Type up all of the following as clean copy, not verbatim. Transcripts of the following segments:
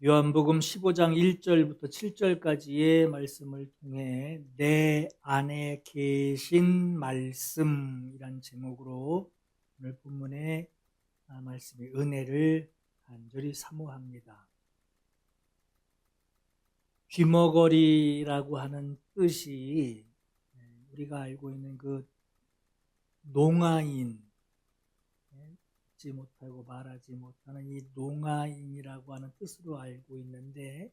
요한복음 15장 1절부터 7절까지의 말씀을 통해 내 안에 계신 말씀이란 제목으로 오늘 본문의 말씀의 은혜를 간절히 사모합니다. 귀머거리라고 하는 뜻이 우리가 알고 있는 그 농아인, 듣지 못하고 말하지 못하는 이 농아인이라고 하는 뜻으로 알고 있는데,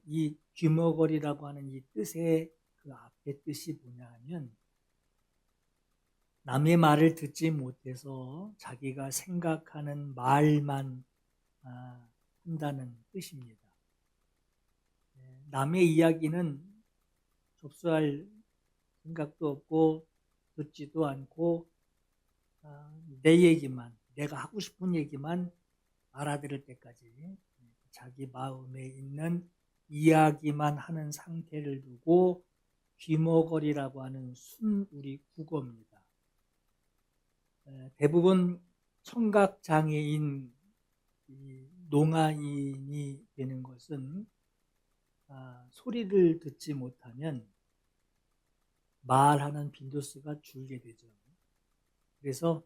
이 귀머거리라고 하는 이 뜻의 그 앞의 뜻이 뭐냐 하면 남의 말을 듣지 못해서 자기가 생각하는 말만 한다는 뜻입니다. 남의 이야기는 접수할 생각도 없고 듣지도 않고 내 얘기만, 내가 하고 싶은 얘기만 알아들을 때까지 자기 마음에 있는 이야기만 하는 상태를 두고 귀머거리라고 하는 순우리 국어입니다. 대부분 청각장애인 농아인이 되는 것은 소리를 듣지 못하면 말하는 빈도수가 줄게 되죠. 그래서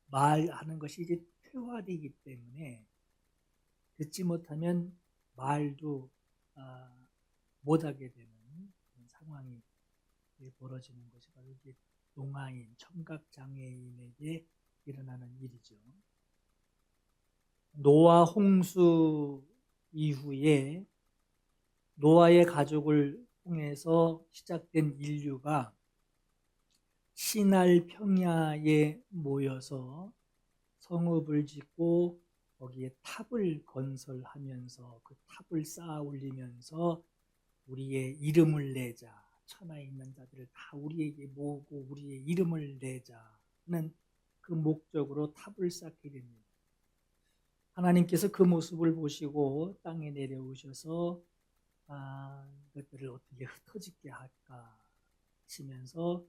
말하는 것이 이제 퇴화되기 때문에 듣지 못하면 말도 못하게 되는 상황이 벌어지는 것이 바로 이제 농아인, 청각장애인에게 일어나는 일이죠. 노아 홍수 이후에 노아의 가족을 통해서 시작된 인류가 시날 평야에 모여서 성읍을 짓고 거기에 탑을 건설하면서 그 탑을 쌓아 올리면서 우리의 이름을 내자, 천하에 있는 자들을 다 우리에게 모으고 우리의 이름을 내자는 그 목적으로 탑을 쌓게 됩니다. 하나님께서 그 모습을 보시고 땅에 내려오셔서 이것들을 어떻게 흩어지게 할까 하시면서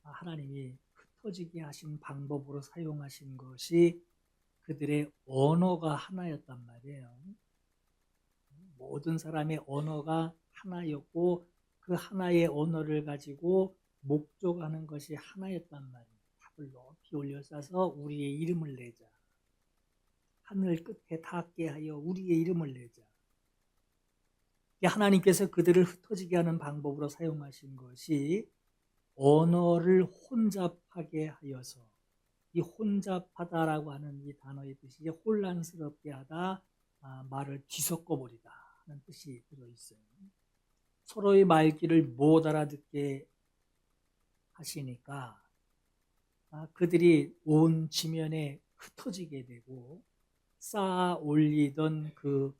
하나님이 흩어지게 하신 방법으로 사용하신 것이 그들의 언어가 하나였단 말이에요. 모든 사람의 언어가 하나였고 그 하나의 언어를 가지고 목적하는 것이 하나였단 말이에요. 탑을 높이 올려싸서 우리의 이름을 내자. 하늘 끝에 닿게 하여 우리의 이름을 내자. 하나님께서 그들을 흩어지게 하는 방법으로 사용하신 것이 언어를 혼잡하게 하여서, 이 혼잡하다라고 하는 이 단어의 뜻이 혼란스럽게 하다, 말을 뒤섞어 버리다 하는 뜻이 들어있어요. 서로의 말귀를 못 알아듣게 하시니까 그들이 온 지면에 흩어지게 되고 쌓아 올리던 그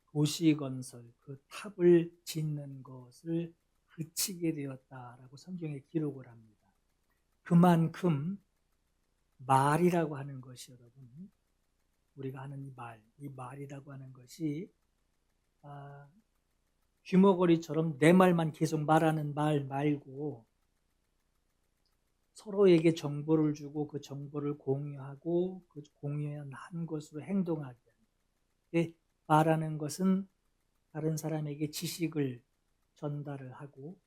도시 건설, 그 탑을 짓는 것을 그치게 되었다라고 성경에 기록을 합니다. 그만큼 말이라고 하는 것이 여러분, 우리가 하는 이 말이라고 하는 것이 귀머거리처럼 내 말만 계속 말하는 말 말고 서로에게 정보를 주고 그 정보를 공유하고 그 공유한 것으로 행동하게 하는, 말하는 것은 다른 사람에게 지식을 전달을 하고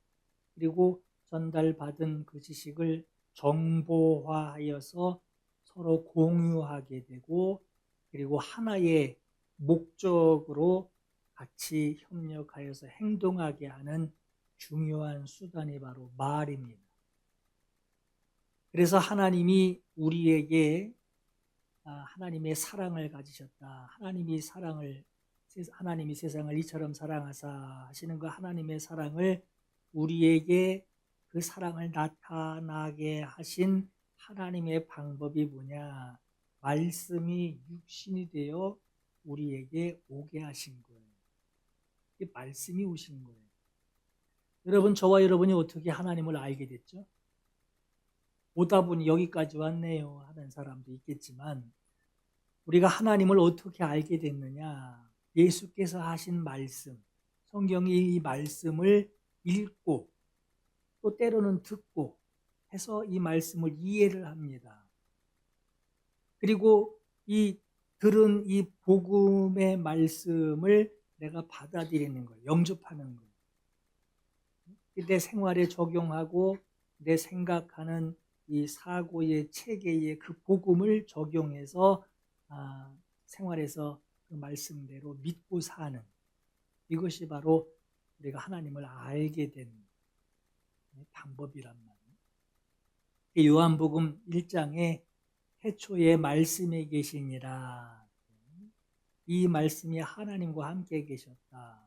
그리고 전달받은 그 지식을 정보화하여서 서로 공유하게 되고 그리고 하나의 목적으로 같이 협력하여서 행동하게 하는 중요한 수단이 바로 말입니다. 그래서 하나님이 우리에게 하나님의 사랑을 가지셨다. 하나님이 세상을 이처럼 사랑하사 하시는 그 하나님의 사랑을 우리에게 그 사랑을 나타나게 하신 하나님의 방법이 뭐냐? 말씀이 육신이 되어 우리에게 오게 하신 거예요. 이 말씀이 오신 거예요. 여러분, 저와 여러분이 어떻게 하나님을 알게 됐죠? 오다 보니 여기까지 왔네요 하는 사람도 있겠지만 우리가 하나님을 어떻게 알게 됐느냐? 예수께서 하신 말씀, 성경이 이 말씀을 읽고 또 때로는 듣고 해서 이 말씀을 이해를 합니다. 그리고 이 들은 이 복음의 말씀을 내가 받아들이는 거예요. 영접하는 거예요. 내 생활에 적용하고 내 생각하는 이 사고의 체계의 그 복음을 적용해서 생활에서 그 말씀대로 믿고 사는, 이것이 바로 우리가 하나님을 알게 된 방법이란 말이에요. 요한복음 1장에 태초에 말씀에 계시니라, 이 말씀이 하나님과 함께 계셨다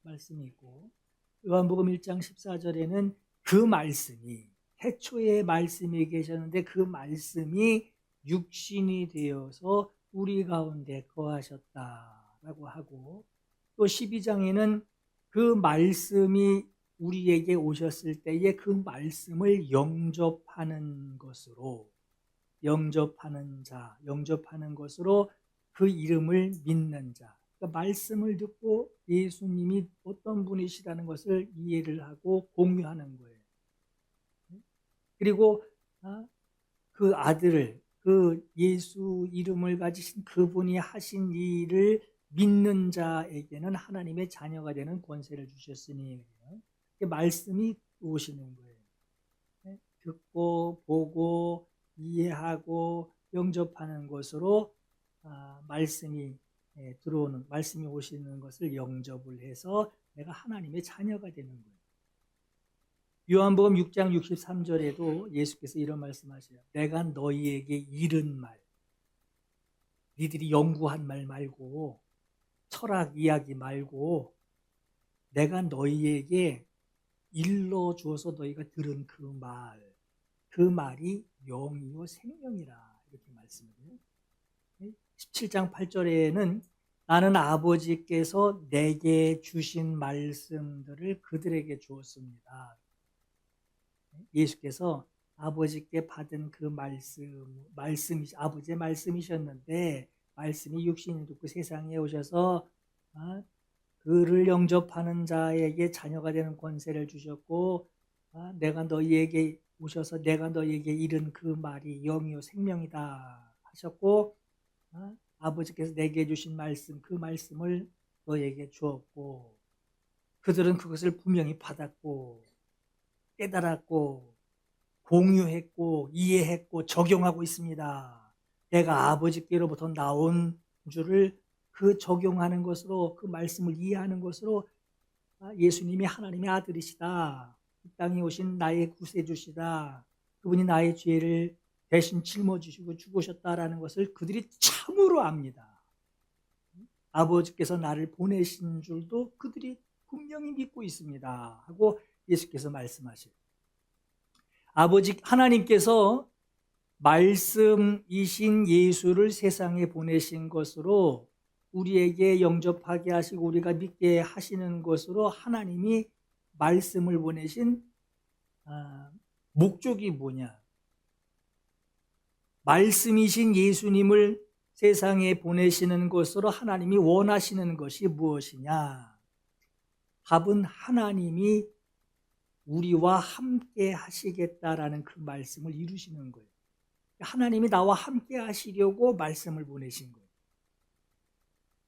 말씀이 있고, 요한복음 1장 14절에는 그 말씀이, 태초에 말씀이 계셨는데 그 말씀이 육신이 되어서 우리 가운데 거하셨다라고 하고, 또 12장에는 그 말씀이 우리에게 오셨을 때에 그 말씀을 영접하는 것으로, 영접하는 자, 영접하는 것으로 그 이름을 믿는 자, 그러니까 말씀을 듣고 예수님이 어떤 분이시라는 것을 이해를 하고 공유하는 거예요. 그리고 그 아들을, 그 예수 이름을 가지신 그분이 하신 일을 믿는 자에게는 하나님의 자녀가 되는 권세를 주셨으니, 말씀이 오시는 거예요. 듣고 보고 이해하고 영접하는 것으로 말씀이 들어오는, 말씀이 오시는 것을 영접을 해서 내가 하나님의 자녀가 되는 거예요. 요한복음 6장 63절에도 예수께서 이런 말씀하세요. 내가 너희에게 이른 말, 니들이 연구한 말 말고 철학 이야기 말고 내가 너희에게 일러주어서 너희가 들은 그 말, 그 말이 영이요 생명이라, 이렇게 말씀해요. 17장 8절에는 나는 아버지께서 내게 주신 말씀들을 그들에게 주었습니다. 예수께서 아버지께 받은 그 말씀이 아버지의 말씀이셨는데, 말씀이 육신이 듣고 세상에 오셔서 그를 영접하는 자에게 자녀가 되는 권세를 주셨고, 내가 너희에게 오셔서 내가 너희에게 이른 그 말이 영이요 생명이다 하셨고, 아버지께서 내게 주신 말씀, 그 말씀을 너희에게 주었고, 그들은 그것을 분명히 받았고 깨달았고 공유했고 이해했고 적용하고 있습니다. 내가 아버지께로부터 나온 줄을 그 적용하는 것으로, 그 말씀을 이해하는 것으로 예수님이 하나님의 아들이시다, 이 땅에 오신 나의 구세주시다, 그분이 나의 죄를 대신 짊어지시고 죽으셨다라는 것을 그들이 참으로 압니다. 아버지께서 나를 보내신 줄도 그들이 분명히 믿고 있습니다 하고 예수께서 말씀하시고, 아버지 하나님께서 말씀이신 예수를 세상에 보내신 것으로 우리에게 영접하게 하시고 우리가 믿게 하시는 것으로 하나님이 말씀을 보내신 목적이 뭐냐? 말씀이신 예수님을 세상에 보내시는 것으로 하나님이 원하시는 것이 무엇이냐? 답은 하나님이 우리와 함께 하시겠다라는 그 말씀을 이루시는 거예요. 하나님이 나와 함께 하시려고 말씀을 보내신 거예요.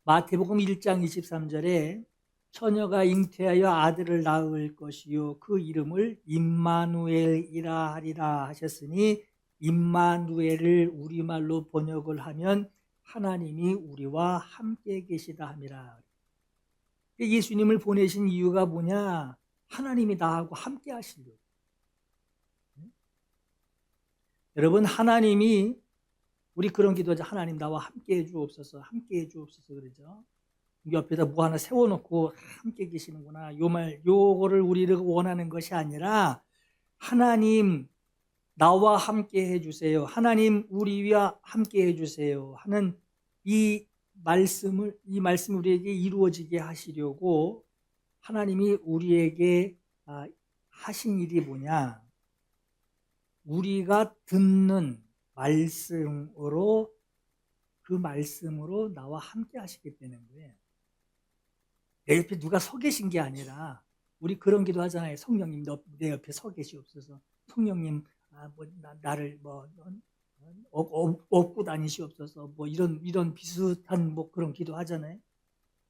마태복음 1장 23절에 처녀가 잉태하여 아들을 낳을 것이요 그 이름을 임마누엘이라 하리라 하셨으니, 임마누엘을 우리말로 번역을 하면 하나님이 우리와 함께 계시다 함이라. 예수님을 보내신 이유가 뭐냐? 하나님이 나하고 함께 하시려고. 여러분, 하나님이, 우리 그런 기도하죠. 하나님 나와 함께 해주옵소서, 함께 해주옵소서 그러죠. 옆에다 뭐 하나 세워놓고 함께 계시는구나, 요거를 우리를 원하는 것이 아니라, 하나님 나와 함께 해주세요, 하나님 우리와 함께 해주세요 하는 이 말씀이 우리에게 이루어지게 하시려고 하나님이 우리에게 하신 일이 뭐냐? 우리가 듣는 말씀으로, 그 말씀으로 나와 함께 하시게 되는 거예요. 내 옆에 누가 서 계신 게 아니라, 우리 그런 기도 하잖아요. 성령님 내 옆에 서 계시옵소서. 성령님 나를 업고 다니시옵소서 뭐 이런 비슷한 뭐 그런 기도 하잖아요.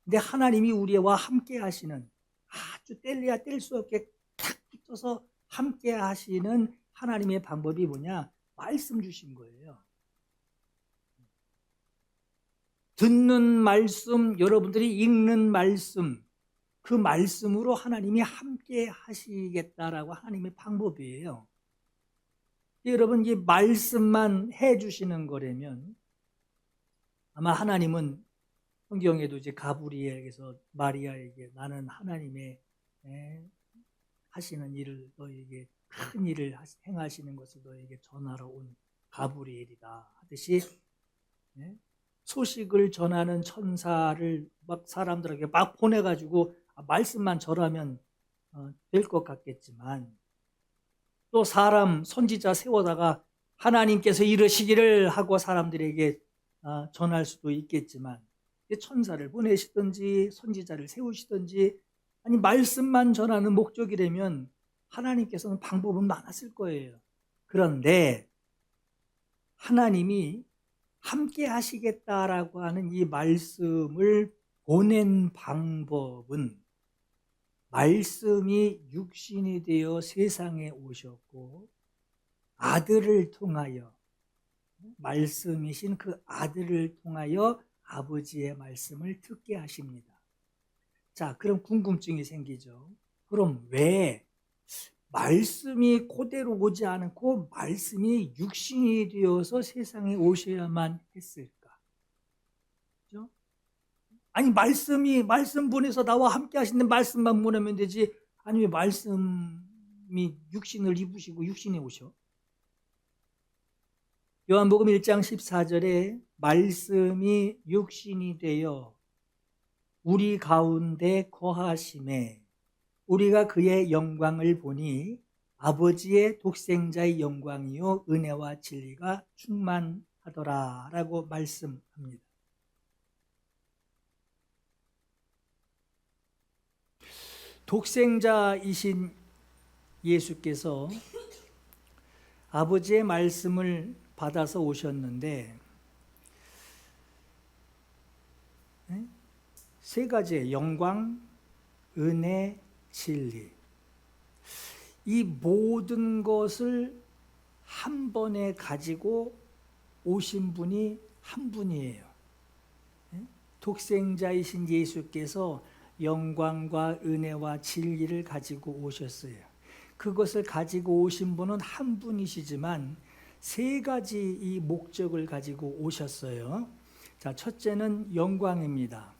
근데 하나님이 우리와 함께 하시는, 아주 뗄래야 뗄 수 없게 탁 붙어서 함께 하시는 하나님의 방법이 뭐냐? 말씀 주신 거예요. 듣는 말씀, 여러분들이 읽는 말씀, 그 말씀으로 하나님이 함께 하시겠다라고 하나님의 방법이에요. 여러분, 이 말씀만 해주시는 거라면 아마 하나님은 성경에도 이제 가브리엘에게서 마리아에게 나는 하나님의 하시는 일을 너에게 큰 일을 행하시는 것을 너에게 전하러 온 가브리엘이다 하듯이 소식을 전하는 천사를 막 사람들에게 막 보내가지고 말씀만 전하면 될 것 같겠지만, 또 사람 선지자 세워다가 하나님께서 이러시기를 하고 사람들에게 전할 수도 있겠지만, 천사를 보내시든지 선지자를 세우시든지 아니 말씀만 전하는 목적이라면 하나님께서는 방법은 많았을 거예요. 그런데 하나님이 함께 하시겠다라고 하는 이 말씀을 보낸 방법은 말씀이 육신이 되어 세상에 오셨고 아들을 통하여, 말씀이신 그 아들을 통하여 아버지의 말씀을 듣게 하십니다. 자, 그럼 궁금증이 생기죠. 그럼 왜 말씀이 그대로 오지 않고 말씀이 육신이 되어서 세상에 오셔야만 했을까? 그렇죠? 아니 말씀 보내서 나와 함께 하시는 말씀만 보내면 되지, 아니 왜 말씀이 육신을 입으시고 육신에 오셔? 요한복음 1장 14절에 말씀이 육신이 되어 우리 가운데 거하심에 우리가 그의 영광을 보니 아버지의 독생자의 영광이요 은혜와 진리가 충만하더라 라고 말씀합니다. 독생자이신 예수께서 아버지의 말씀을 받아서 오셨는데 세 가지의 영광, 은혜, 진리, 이 모든 것을 한 번에 가지고 오신 분이 한 분이에요. 독생자이신 예수께서 영광과 은혜와 진리를 가지고 오셨어요. 그것을 가지고 오신 분은 한 분이시지만 세 가지 이 목적을 가지고 오셨어요. 자, 첫째는 영광입니다.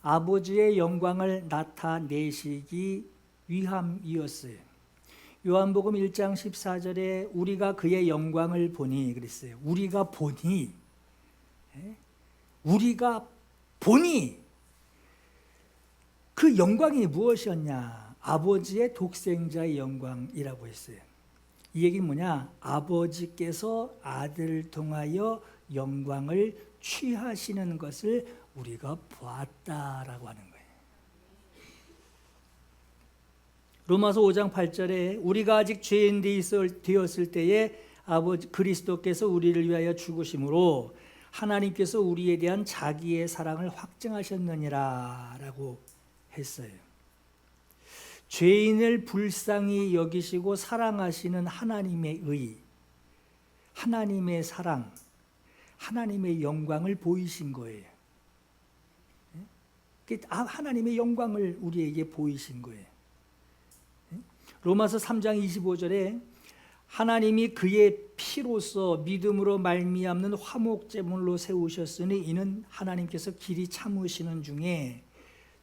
아버지의 영광을 나타내시기 위함이었어요. 요한복음 1장 14절에 우리가 그의 영광을 보니 그랬어요. 우리가 보니 그 영광이 무엇이었냐? 아버지의 독생자의 영광이라고 했어요. 이 얘기는 뭐냐? 아버지께서 아들을 통하여 영광을 취하시는 것을 우리가 보았다라고 하는 거예요. 로마서 5장 8절에 우리가 아직 죄인 되었을 때에 아버지 그리스도께서 우리를 위하여 죽으심으로 하나님께서 우리에 대한 자기의 사랑을 확증하셨느니라 라고 했어요. 죄인을 불쌍히 여기시고 사랑하시는 하나님의 의, 하나님의 사랑, 하나님의 영광을 보이신 거예요. 하나님의 영광을 우리에게 보이신 거예요. 로마서 3장 25절에 하나님이 그의 피로써 믿음으로 말미암는 화목제물로 세우셨으니 이는 하나님께서 길이 참으시는 중에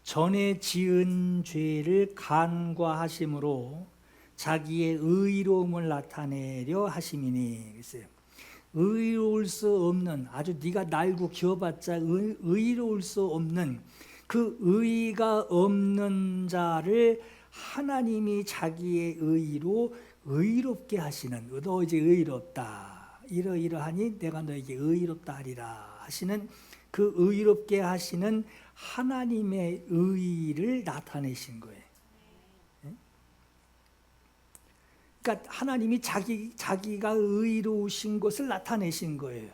전에 지은 죄를 간과하심으로 자기의 의로움을 나타내려 하심이니. 그랬어요. 의로울 수 없는, 아주 네가 날고 기어봤자 의로울 수 없는 그 의가 없는 자를 하나님이 자기의 의로 의롭게 하시는, 너 이제 의롭다, 이러이러하니 내가 너에게 의롭다 하리라 하시는 그 의롭게 하시는 하나님의 의를 나타내신 거예요. 그러니까 하나님이 자기가 의로우신 것을 나타내신 거예요.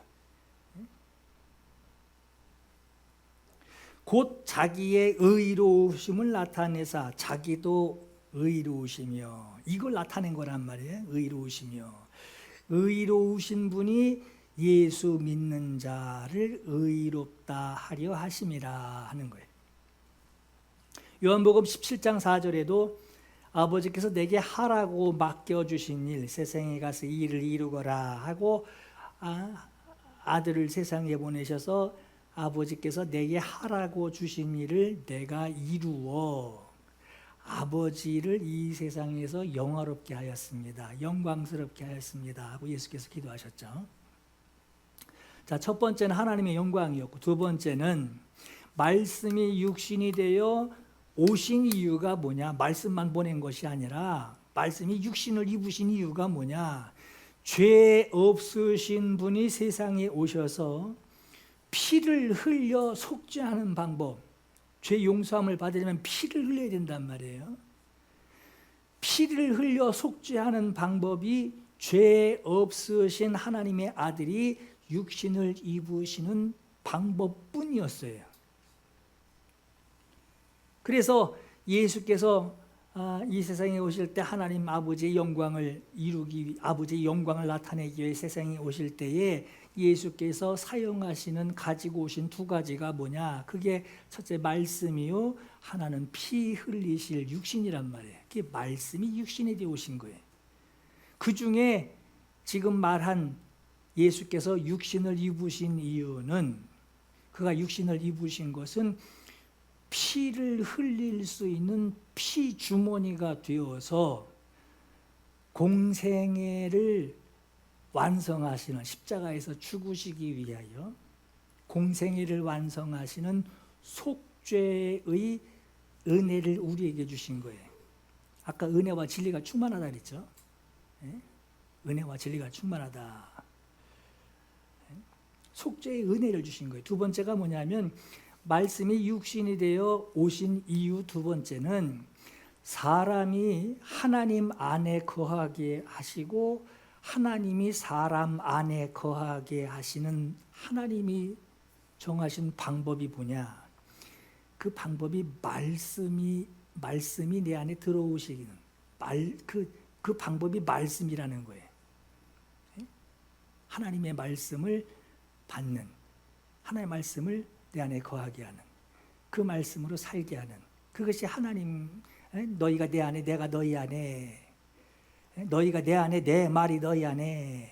곧 자기의 의로우심을 나타내사 자기도 의로우시며, 이걸 나타낸 거란 말이에요. 의로우시며. 의로우신 분이 예수 믿는 자를 의롭다 하려 하심이라 하는 거예요. 요한복음 17장 4절에도 아버지께서 내게 하라고 맡겨주신 일, 세상에 가서 이 일을 이루거라 하고 아들을 세상에 보내셔서 아버지께서 내게 하라고 주신 일을 내가 이루어 아버지를 이 세상에서 영화롭게 하였습니다. 영광스럽게 하였습니다 하고 예수께서 기도하셨죠. 자, 첫 번째는 하나님의 영광이었고, 두 번째는 말씀이 육신이 되어 오신 이유가 뭐냐? 말씀만 보낸 것이 아니라 말씀이 육신을 입으신 이유가 뭐냐? 죄 없으신 분이 세상에 오셔서 피를 흘려 속죄하는 방법, 죄 용서함을 받으려면 피를 흘려야 된단 말이에요. 피를 흘려 속죄하는 방법이 죄 없으신 하나님의 아들이 육신을 입으시는 방법뿐이었어요. 그래서 예수께서 이 세상에 오실 때 하나님 아버지의 영광을 아버지의 영광을 나타내기 위해 세상에 오실 때에 예수께서 사용하시는 가지고 오신 두 가지가 뭐냐? 그게 첫째 말씀이요, 하나는 피 흘리실 육신이란 말이에요. 그게 말씀이 육신에 되어 오신 거예요. 그 중에 지금 말한 예수께서 육신을 입으신 이유는, 그가 육신을 입으신 것은 피를 흘릴 수 있는 피 주머니가 되어서 공생애를 완성하시는, 십자가에서 죽으시기 위하여 공생애를 완성하시는 속죄의 은혜를 우리에게 주신 거예요. 아까 은혜와 진리가 충만하다 그랬죠. 은혜와 진리가 충만하다. 속죄의 은혜를 주신 거예요. 두 번째가 뭐냐면 말씀이 육신이 되어 오신 이유 두 번째는 사람이 하나님 안에 거하게 하시고 하나님이 사람 안에 거하게 하시는, 하나님이 정하신 방법이 뭐냐? 그 방법이 말씀이 내 안에 들어오시기는, 그 방법이 말씀이라는 거예요. 하나님의 말씀을 받는, 하나님의 말씀을 내 안에 거하게 하는, 그 말씀으로 살게 하는, 그것이 하나님, 너희가 내 안에 내가 너희 안에, 너희가 내 안에 내 말이 너희 안에,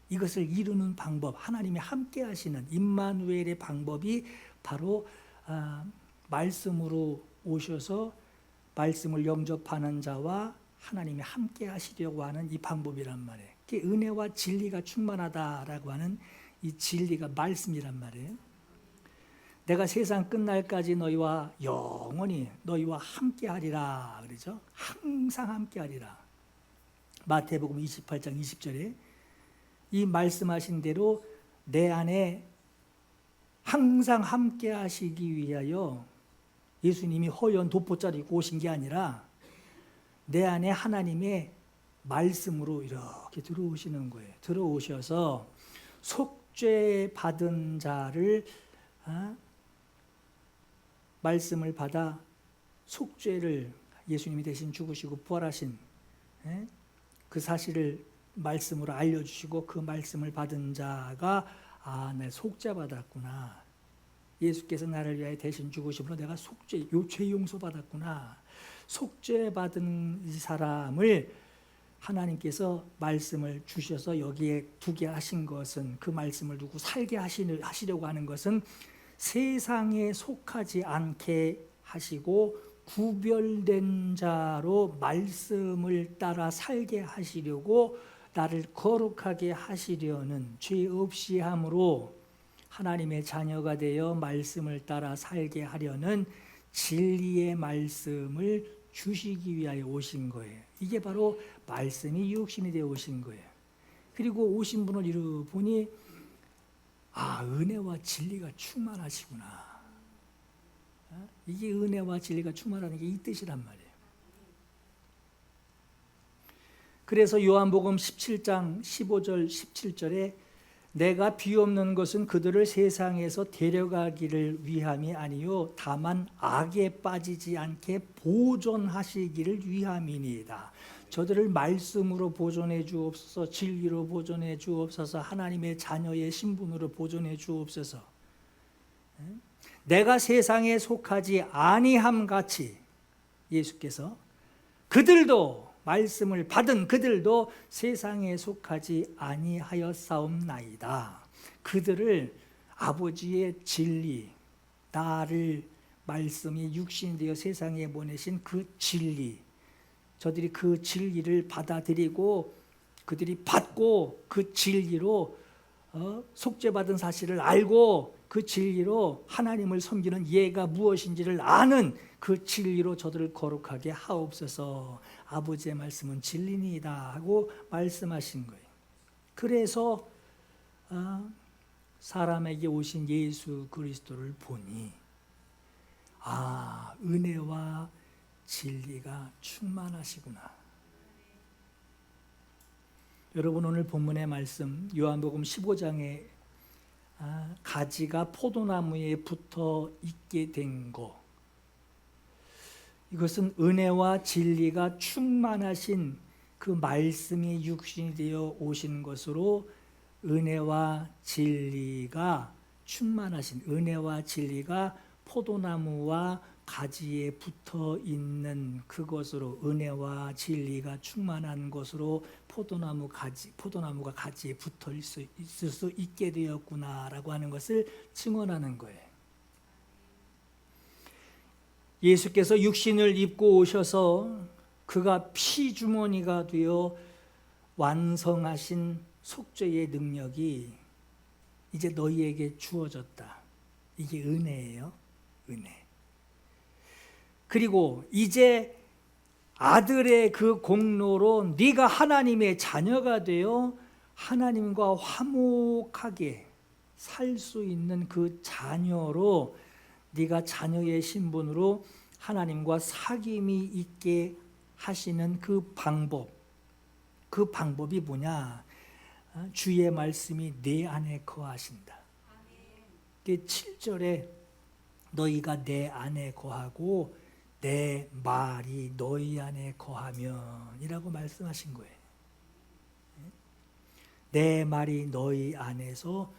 이것을 이루는 방법, 하나님이 함께 하시는 임마누엘의 방법이 바로 말씀으로 오셔서 말씀을 영접하는 자와 하나님이 함께 하시려고 하는 이 방법이란 말이에요. 그게 은혜와 진리가 충만하다라고 하는 이 진리가 말씀이란 말이에요. 내가 세상 끝날까지 너희와 영원히 너희와 함께 하리라 그러죠. 항상 함께 하리라. 마태복음 28장 20절에 이 말씀하신 대로 내 안에 항상 함께 하시기 위하여 예수님이 허연 도포자를 입고 오신 게 아니라 내 안에 하나님의 말씀으로 이렇게 들어오시는 거예요. 들어오셔서 속죄 받은 자를 말씀을 받아 속죄를 예수님이 대신 죽으시고 부활하신 그 사실을 말씀으로 알려주시고 그 말씀을 받은 자가 내 속죄 받았구나. 예수께서 나를 위하여 대신 죽으심으로 내가 죄 용서 받았구나. 속죄 받은 이 사람을 하나님께서 말씀을 주셔서 여기에 두게 하신 것은, 그 말씀을 두고 살게 하시려고 하는 것은 세상에 속하지 않게 하시고 구별된 자로 말씀을 따라 살게 하시려고, 나를 거룩하게 하시려는, 죄 없이 함으로 하나님의 자녀가 되어 말씀을 따라 살게 하려는 진리의 말씀을 주시기 위하여 오신 거예요. 이게 바로 말씀이 육신이 되어 오신 거예요. 그리고 오신 분을 이루 보니 은혜와 진리가 충만하시구나. 이게 은혜와 진리가 충만하는 게 이 뜻이란 말이에요. 그래서 요한복음 17장 15절 17절에 내가 비옵는 것은 그들을 세상에서 데려가기를 위함이 아니요 다만 악에 빠지지 않게 보존하시기를 위함이니이다. 저들을 말씀으로 보존해 주옵소서, 진리로 보존해 주옵소서, 하나님의 자녀의 신분으로 보존해 주옵소서. 내가 세상에 속하지 아니함 같이 예수께서 그들도 말씀을 받은 그들도 되세상에 속하지 아니하였사옵나이다. 그들을 아버지의 진리, 나를 말씀이 육신이 되어 세상에 보내신 그 진리, 저들이 그 진리를 받아들이고 그들이 받고 그 진리로 속죄받은 사실을 알고 그 진리로 하나님을 섬기는 예가 무엇인지를 아는 그 진리로 저들을 거룩하게 하옵소서. 아버지의 말씀은 진리니이다 하고 말씀하신 거예요. 그래서 사람에게 오신 예수 그리스도를 보니 은혜와 진리가 충만하시구나. 여러분, 오늘 본문의 말씀 요한복음 15장에 가지가 포도나무에 붙어 있게 된 것, 이것은 은혜와 진리가 충만하신 그 말씀이 육신이 되어 오신 것으로 은혜와 진리가 충만하신 은혜와 진리가 포도나무와 가지에 붙어 있는 그것으로 은혜와 진리가 충만한 것으로 포도나무가 가지에 붙어 있을 수 있게 되었구나라고 하는 것을 증언하는 거예요. 예수께서 육신을 입고 오셔서 그가 피주머니가 되어 완성하신 속죄의 능력이 이제 너희에게 주어졌다. 이게 은혜예요. 은혜. 그리고 이제 아들의 그 공로로 네가 하나님의 자녀가 되어 하나님과 화목하게 살 수 있는 그 자녀로, 네가 자녀의 신분으로 하나님과 사귐이 있게 하시는 그 방법이 뭐냐? 주의 말씀이 내 안에 거하신다. 7절에 너희가 내 안에 거하고 내 말이 너희 안에 거하면 이라고 말씀하신 거예요. 내 말이 너희 안에서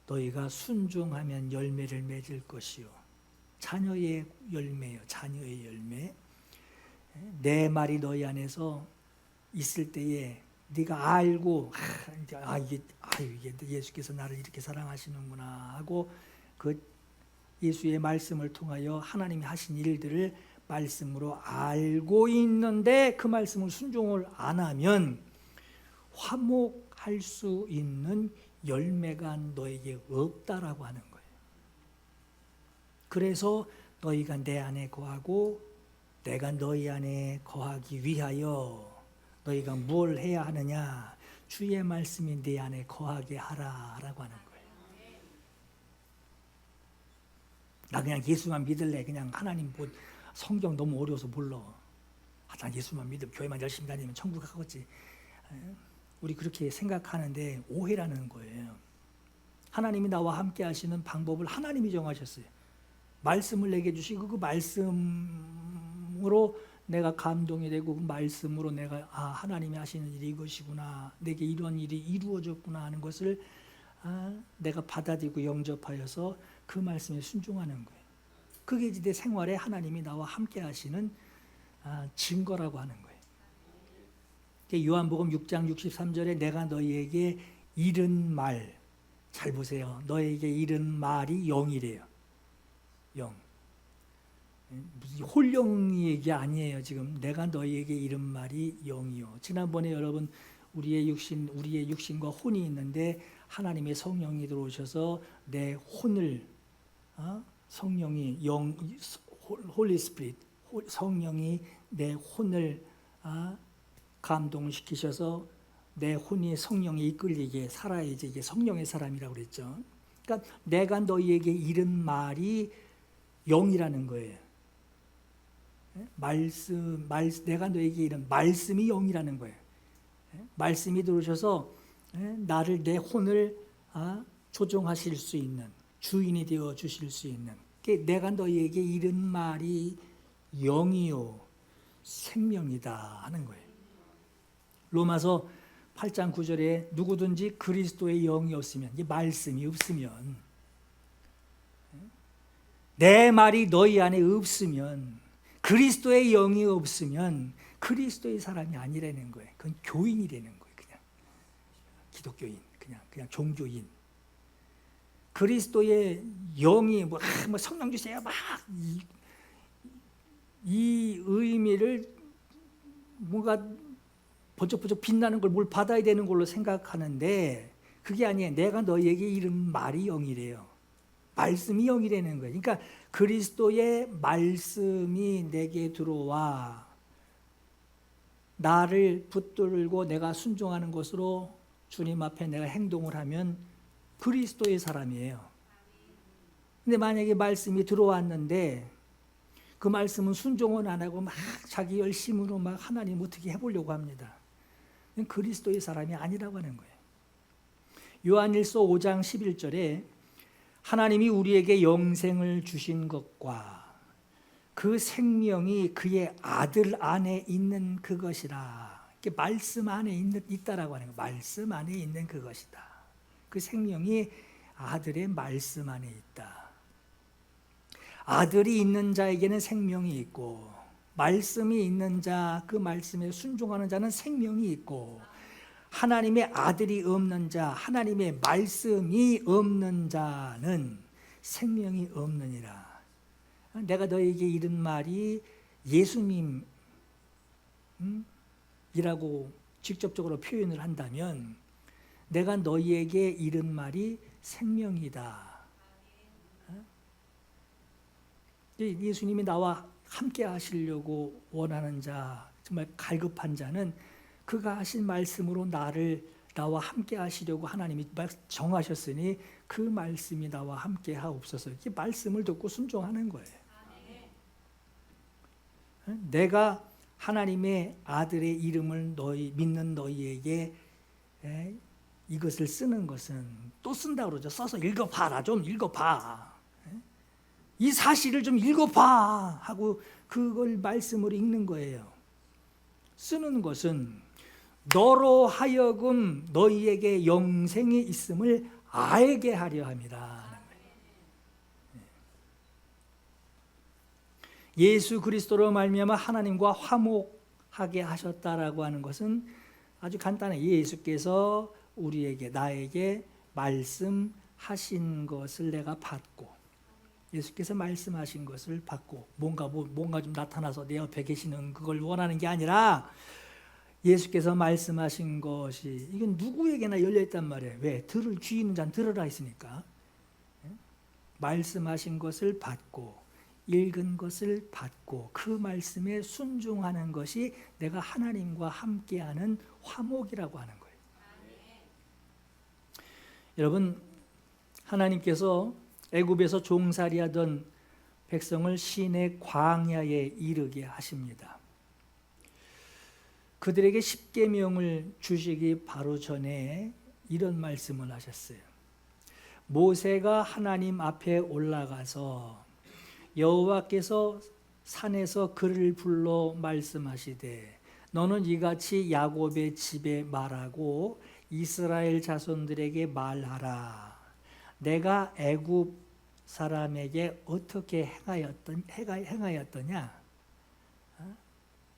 너희가 순종하면 열매를 맺을 것이요. 자녀의 열매요. 자녀의 열매. 내 말이 너희 안에서 있을 때에 네가 알고 이게 예수께서 나를 이렇게 사랑하시는구나 하고 그 예수의 말씀을 통하여 하나님이 하신 일들을 말씀으로 알고 있는데 그 말씀을 순종을 안 하면 화목할 수 있는 열매가 너에게 없다라고 하는 거예요. 그래서 너희가 내 안에 거하고 내가 너희 안에 거하기 위하여 너희가 뭘 해야 하느냐? 주의 말씀이 내 안에 거하게 하라라고 하는 거예요. 나 그냥 예수만 믿을래. 그냥 하나님 성경 너무 어려워서 몰라. 난 예수만 믿으면 교회만 열심히 다니면 천국 가겠지. 우리 그렇게 생각하는데 오해라는 거예요. 하나님이 나와 함께 하시는 방법을 하나님이 정하셨어요. 말씀을 내게 주시고 그 말씀으로 내가 감동이 되고 그 말씀으로 내가 하나님이 하시는 일이 이것이구나, 내게 이런 일이 이루어졌구나 하는 것을 내가 받아들이고 영접하여서 그 말씀에 순종하는 거예요. 그게 이제 내 생활에 하나님이 나와 함께 하시는 증거라고 하는 거예요. 요한복음 6장 63절에 내가 너희에게 이른 말, 잘 보세요. 너희에게 이른 말이 영이래요. 영. 무슨 홀령 얘기 아니에요. 지금 내가 너희에게 이른 말이 영이요. 지난번에 여러분 우리의 육신과 혼이 있는데 하나님의 성령이 들어오셔서 내 혼을 성령이 홀리 스피릿 성령이 내 혼을 감동시키셔서 내 혼이 성령에 이끌리게 살아야지. 이게 성령의 사람이라고 그랬죠. 그러니까 내가 너희에게 이른 말이 영이라는 거예요. 내가 너에게 이른 말씀이 영이라는 거예요. 말씀이 들어오셔서 나를 내 혼을 조종하실 수 있는 주인이 되어 주실 수 있는 내가 너희에게 이른 말이 영이요 생명이다 하는 거예요. 로마서 8장 9절에 누구든지 그리스도의 영이 없으면, 이 말씀이 없으면, 내 말이 너희 안에 없으면, 그리스도의 영이 없으면 그리스도의 사람이 아니라는 거예요. 그건 교인이라는 거예요. 그냥 기독교인, 그냥 종교인. 그리스도의 영이 뭐 성령 주세요 막 이 의미를 뭔가 번쩍번쩍 빛나는 걸 뭘 받아야 되는 걸로 생각하는데 그게 아니에요. 내가 너희에게 이른 말이 영이래요. 말씀이 영이라는 거예요. 그러니까 그리스도의 말씀이 내게 들어와 나를 붙들고 내가 순종하는 것으로 주님 앞에 내가 행동을 하면 그리스도의 사람이에요. 근데 만약에 말씀이 들어왔는데 그 말씀은 순종은 안 하고 막 자기 열심으로 막 하나님 어떻게 해보려고 합니다. 그리스도의 사람이 아니라고 하는 거예요. 요한일서 5장 11절에 하나님이 우리에게 영생을 주신 것과 그 생명이 그의 아들 안에 있는 그것이라. 이렇게 말씀 안에 있다라고 하는 거예요. 말씀 안에 있는 그것이다. 그 생명이 아들의 말씀 안에 있다. 아들이 있는 자에게는 생명이 있고 말씀이 있는 자, 그 말씀에 순종하는 자는 생명이 있고 하나님의 아들이 없는 자, 하나님의 말씀이 없는 자는 생명이 없느니라. 내가 너에게 이른 말이 예수님이라고 직접적으로 표현을 한다면 내가 너희에게 이른 말이 생명이다. 예수님이 나와 함께 하시려고 원하는 자, 정말 갈급한 자는 그가 하신 말씀으로 나와 함께 하시려고 하나님이 정하셨으니 그 말씀이 나와 함께 하옵소서. 이렇게 말씀을 듣고 순종하는 거예요. 내가 하나님의 아들의 이름을 믿는 너희에게 이것을 쓰는 것은 또 쓴다고 그러죠. 써서 읽어봐라. 좀 읽어봐. 이 사실을 좀 읽어봐 하고 그걸 말씀으로 읽는 거예요. 쓰는 것은 너로 하여금 너희에게 영생이 있음을 알게 하려 함이라. 예수 그리스도로 말미암아 하나님과 화목하게 하셨다라고 하는 것은 아주 간단해요. 예수께서 우리에게 나에게 말씀하신 것을 내가 받고 예수께서 말씀하신 것을 받고 뭔가 좀 나타나서 내 옆에 계시는 그걸 원하는 게 아니라 예수께서 말씀하신 것이 이건 누구에게나 열려있단 말이에요. 왜? 들을 귀 있는 자는 들으라 했으니까. 말씀하신 것을 받고 읽은 것을 받고 그 말씀에 순종하는 것이 내가 하나님과 함께하는 화목이라고 하는 거예요. 여러분, 하나님께서 애굽에서 종살이하던 백성을 시내 광야에 이르게 하십니다. 그들에게 십계명을 주시기 바로 전에 이런 말씀을 하셨어요. 모세가 하나님 앞에 올라가서 여호와께서 산에서 그를 불러 말씀하시되 너는 이같이 야곱의 집에 말하고 이스라엘 자손들에게 말하라. 내가 애굽 사람에게 어떻게 행하였더냐?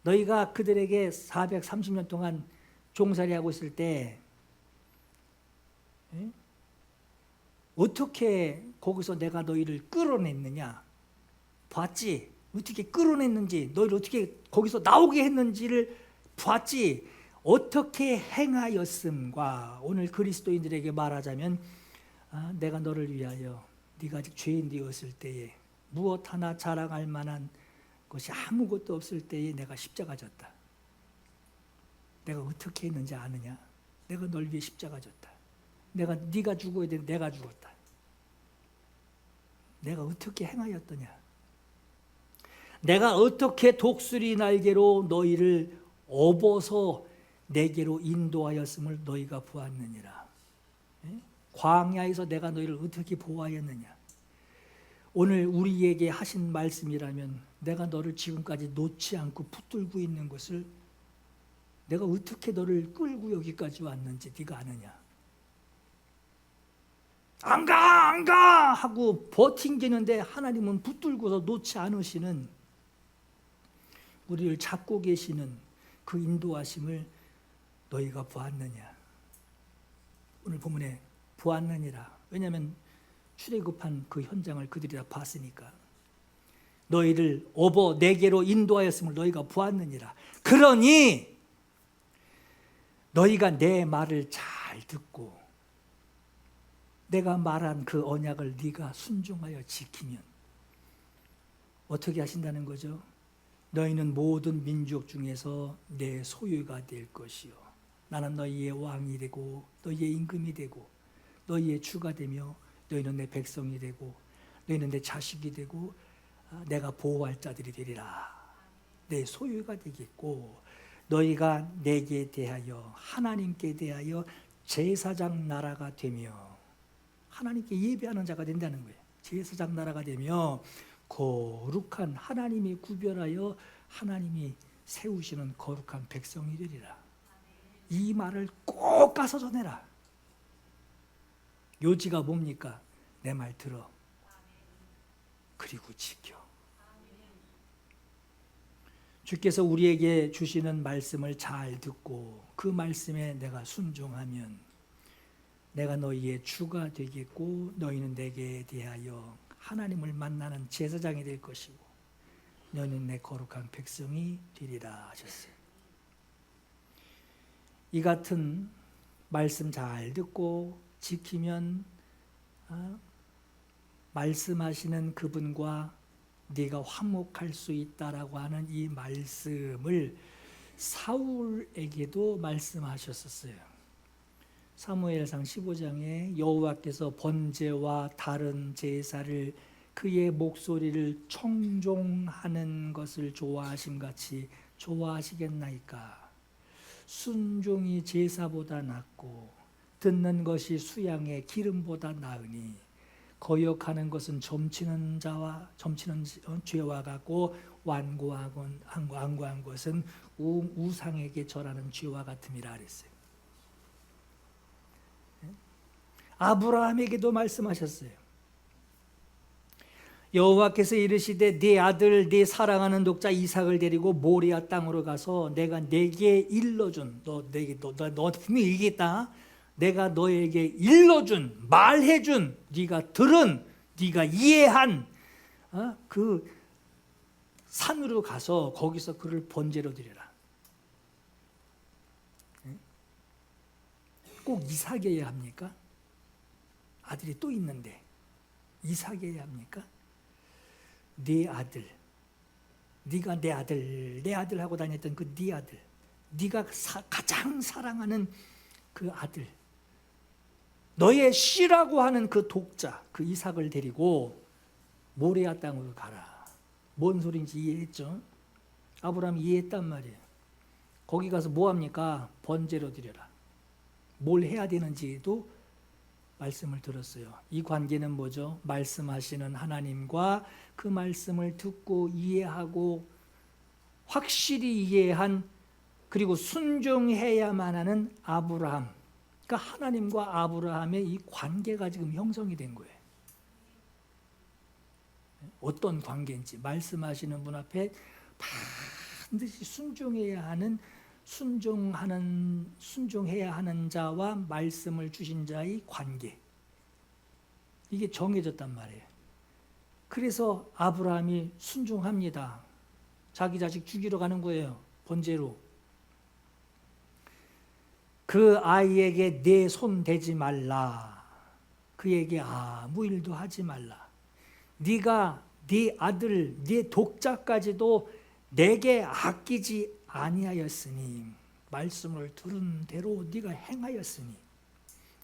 너희가 그들에게 430년 동안 종살이하고 있을 때 어떻게 거기서 내가 너희를 끌어냈느냐? 봤지? 어떻게 끌어냈는지, 너희를 어떻게 거기서 나오게 했는지를 봤지? 어떻게 행하였음과 오늘 그리스도인들에게 말하자면 내가 너를 위하여 네가 아직 죄인 되었을 때에 무엇 하나 자랑할 만한 것이 아무것도 없을 때에 내가 십자가 졌다. 내가 어떻게 했는지 아느냐? 내가 널 위해 십자가 졌다. 네가 죽어야 되는데 내가 죽었다. 내가 어떻게 행하였더냐? 내가 어떻게 독수리 날개로 너희를 업어서 내게로 인도하였음을 너희가 보았느니라. 광야에서 내가 너희를 어떻게 보호하였느냐. 오늘 우리에게 하신 말씀이라면 내가 너를 지금까지 놓지 않고 붙들고 있는 것을 내가 어떻게 너를 끌고 여기까지 왔는지 네가 아느냐. 안 가 하고 버팅기는데 하나님은 붙들고서 놓지 않으시는, 우리를 잡고 계시는 그 인도하심을 너희가 보았느냐. 오늘 본문에 보았느니라. 왜냐하면 출애굽한 그 현장을 그들이 다 봤으니까. 너희를 업어 내게로 인도하였음을 너희가 보았느니라. 그러니 너희가 내 말을 잘 듣고 내가 말한 그 언약을 네가 순종하여 지키면 어떻게 하신다는 거죠? 너희는 모든 민족 중에서 내 소유가 될 것이요, 나는 너희의 왕이 되고 너희의 임금이 되고 너희의 주가 되며 너희는 내 백성이 되고 너희는 내 자식이 되고 내가 보호할 자들이 되리라. 내 소유가 되겠고 너희가 내게 대하여 하나님께 대하여 제사장 나라가 되며, 하나님께 예배하는 자가 된다는 거예요. 제사장 나라가 되며 거룩한, 하나님이 구별하여 하나님이 세우시는 거룩한 백성이 되리라. 이 말을 꼭 가서 전해라. 요지가 뭡니까? 내 말 들어. 그리고 지켜. 주께서 우리에게 주시는 말씀을 잘 듣고 그 말씀에 내가 순종하면 내가 너희의 주가 되겠고 너희는 내게 대하여 하나님을 만나는 제사장이 될 것이고 너희는 내 거룩한 백성이 되리라 하셨어요. 이 같은 말씀 잘 듣고 지키면 말씀하시는 그분과 네가 화목할 수 있다라고 하는 이 말씀을 사울에게도 말씀하셨었어요. 사무엘상 15장에 여호와께서 번제와 다른 제사를 그의 목소리를 청종하는 것을 좋아하심같이 좋아하시겠나이까. 순종이 제사보다 낫고 듣는 것이 수양의 기름보다 나으니 거역하는 것은 점치는 죄와 같고 완고한 것은 우상에게 절하는 죄와 같음이라 그랬어요. 아브라함에게도 말씀하셨어요. 여호와께서 이르시되 네 아들 네 사랑하는 독자 이삭을 데리고 모리아 땅으로 가서 내가 내게 일러준, 너 분명히 얘기했다. 내가 너에게 일러준, 말해준, 네가 들은, 네가 이해한 그 산으로 가서 거기서 그를 번제로 드려라. 꼭 이삭이어야 합니까? 아들이 또 있는데 이삭이어야 합니까? 네 아들, 네가 내 아들 하고 다녔던 그 네 아들, 네가 가장 사랑하는 그 아들, 너의 씨라고 하는 그 독자, 그 이삭을 데리고 모레아 땅으로 가라. 뭔 소리인지 이해했죠? 아브라함이 이해했단 말이에요. 거기 가서 뭐 합니까? 번제로 드려라. 뭘 해야 되는지도 말씀을 들었어요. 이 관계는 뭐죠? 말씀하시는 하나님과 그 말씀을 듣고 이해하고 확실히 이해한, 그리고 순종해야만 하는 아브라함. 그러니까 하나님과 아브라함의 이 관계가 지금 형성이 된 거예요. 어떤 관계인지 말씀하시는 분 앞에 반드시 순종해야 하는, 순종해야 하는 자와 말씀을 주신 자의 관계, 이게 정해졌단 말이에요. 그래서 아브라함이 순종합니다. 자기 자식 죽이러 가는 거예요. 번제로. 그 아이에게 내 손 대지 말라. 그에게 아무 일도 하지 말라. 네가 네 아들, 네 독자까지도 내게 아끼지 아니하였으니, 말씀을 들은 대로 네가 행하였으니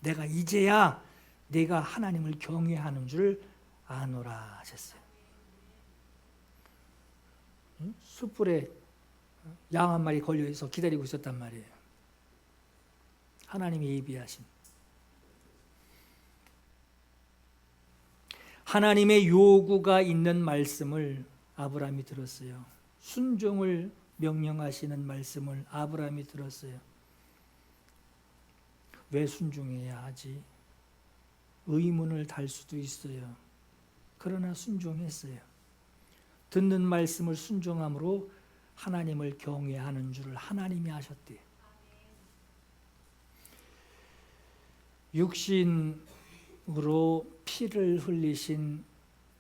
내가 이제야 네가 하나님을 경외하는 줄 아노라 하셨어요. 숯불에 양 한 마리 걸려서 기다리고 있었단 말이에요. 하나님이 예비하신 하나님의 요구가 있는 말씀을 아브라함이 들었어요. 순종을 명령하시는 말씀을 아브라함이 들었어요. 왜 순종해야 하지? 의문을 달 수도 있어요. 그러나 순종했어요. 듣는 말씀을 순종함으로 하나님을 경외하는 줄을 하나님이 아셨대요. 육신으로 피를 흘리신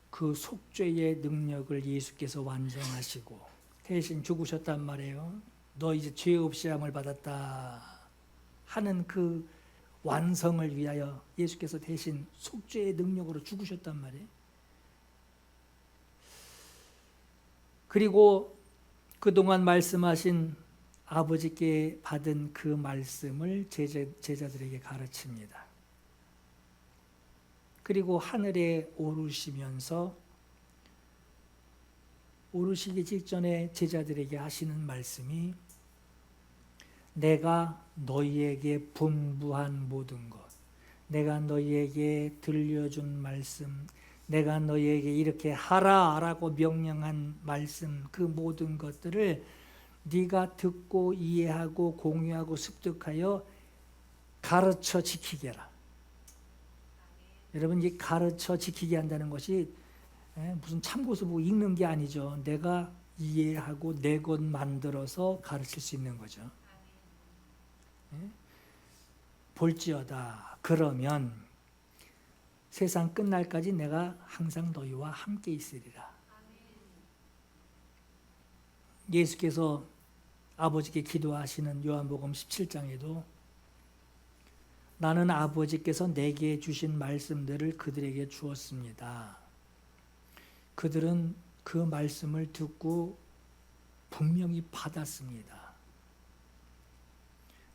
그 속죄의 능력을 예수께서 완성하시고 대신 죽으셨단 말이에요. 너 이제 죄 없이 함을 받았다 하는 그 완성을 위하여 예수께서 대신 속죄의 능력으로 죽으셨단 말이에요. 그리고 그동안 말씀하신 아버지께 받은 그 말씀을 제자들에게 가르칩니다. 그리고 하늘에 오르시면서 오르시기 직전에 제자들에게 하시는 말씀이 내가 너희에게 분부한 모든 것, 내가 너희에게 들려준 말씀, 내가 너희에게 이렇게 하라라고 명령한 말씀, 그 모든 것들을 네가 듣고 이해하고 공유하고 습득하여 가르쳐 지키게 하라. 여러분, 이 가르쳐 지키게 한다는 것이 무슨 참고서 보고 읽는 게 아니죠. 내가 이해하고 내 것 만들어서 가르칠 수 있는 거죠. 볼지어다 그러면 세상 끝날까지 내가 항상 너희와 함께 있으리라. 예수께서 아버지께 기도하시는 요한복음 17장에도 나는 아버지께서 내게 주신 말씀들을 그들에게 주었습니다. 그들은 그 말씀을 듣고 분명히 받았습니다.